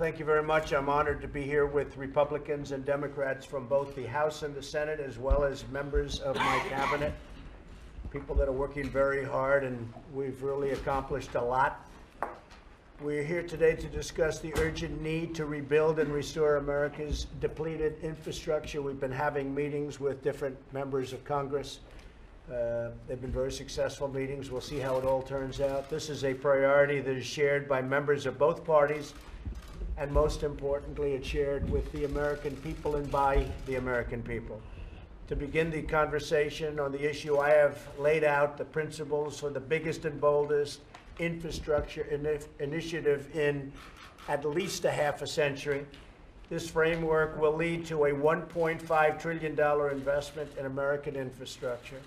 thank you very much. I'm honored to be here with Republicans and Democrats from both the House and the Senate, as well as members of my cabinet, people that are working very hard, and we've really accomplished a lot. We're here today to discuss the urgent need to rebuild and restore America's depleted infrastructure. We've been having meetings with different members of Congress. They've been very successful meetings. We'll see how it all turns out. This is a priority that is shared by members of both parties, and most importantly, it's shared with the American people and by the American people. To begin the conversation on the issue, I have laid out the principles for the biggest and boldest infrastructure initiative in at least a half a century. This framework will lead to a $1.5 trillion investment in American infrastructure,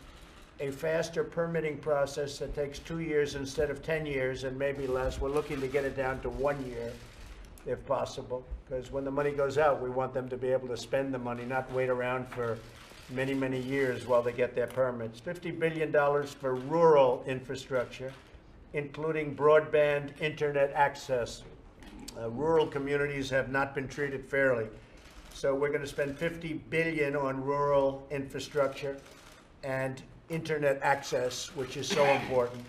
a faster permitting process that takes 2 years instead of 10 years and maybe less. We're looking to get it down to 1 year, if possible, because when the money goes out, we want them to be able to spend the money, not wait around for many, many years while they get their permits. $50 billion for rural infrastructure, including broadband internet access. Rural communities have not been treated fairly. So we're going to spend $50 billion on rural infrastructure and internet access, which is so important.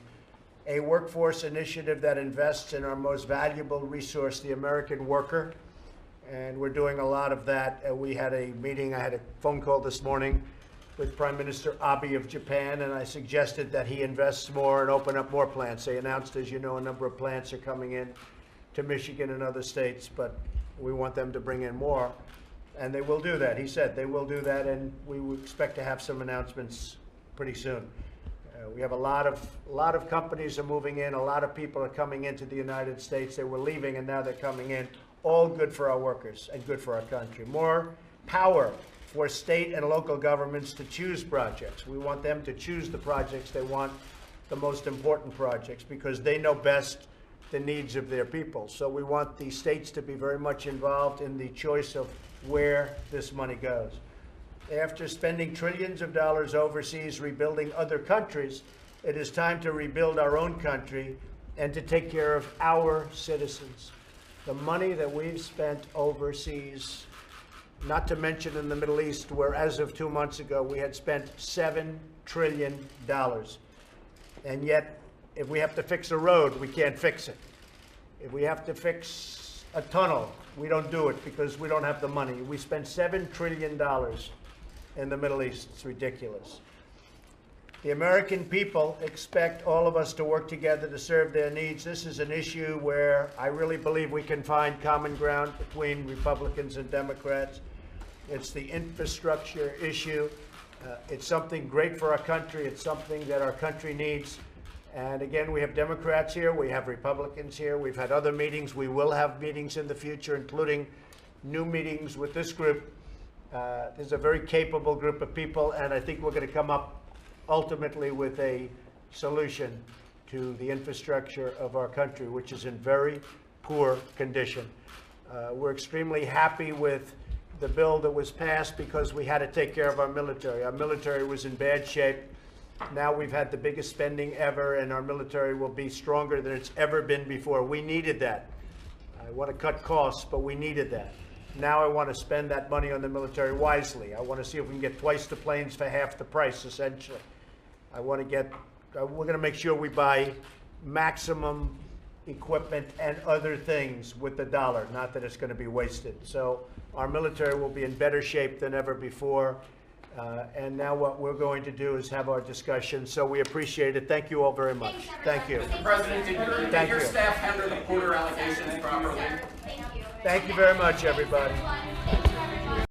A workforce initiative that invests in our most valuable resource, the American worker. And we're doing a lot of that. We had a meeting, I had a phone call this morning with Prime Minister Abe of Japan, and I suggested that he invests more and open up more plants. They announced, as you know, a number of plants are coming in to Michigan and other states, but we want them to bring in more. And they will do that. He said they will do that, and we would expect to have some announcements pretty soon. We have a lot of companies are moving in. A lot of people are coming into the United States. They were leaving, and now they're coming in. All good for our workers and good for our country. More power for state and local governments to choose projects. We want them to choose the projects they want, the most important projects, because they know best the needs of their people. So we want the states to be very much involved in the choice of where this money goes. After spending trillions of dollars overseas rebuilding other countries, it is time to rebuild our own country and to take care of our citizens. The money that we've spent overseas, not to mention in the Middle East, where as of 2 months ago, we had spent $7 trillion. And yet, if we have to fix a road, we can't fix it. If we have to fix a tunnel, we don't do it because we don't have the money. We spent $7 trillion in the Middle East. It's ridiculous. The American people expect all of us to work together to serve their needs. This is an issue where I really believe we can find common ground between Republicans and Democrats. It's the infrastructure issue. It's something great for our country. It's something that our country needs. And again, we have Democrats here. We have Republicans here. We've had other meetings. We will have meetings in the future, including new meetings with this group. There's a very capable group of people, and I think we're going to come up ultimately with a solution to the infrastructure of our country, which is in very poor condition. We're extremely happy with the bill that was passed because we had to take care of our military. Our military was in bad shape. Now we've had the biggest spending ever, and our military will be stronger than it's ever been before. We needed that. I want to cut costs, but we needed that. Now I want to spend that money on the military wisely. I want to see if we can get twice the planes for half the price, essentially. We're going to make sure we buy maximum equipment and other things with the dollar, not that it's going to be wasted. So our military will be in better shape than ever before. And now what we're going to do is have our discussion. So we appreciate it. Thank you all very much. Thank you. Mr. President, did your staff handle the Porter allegations properly? Thank you very much, everybody.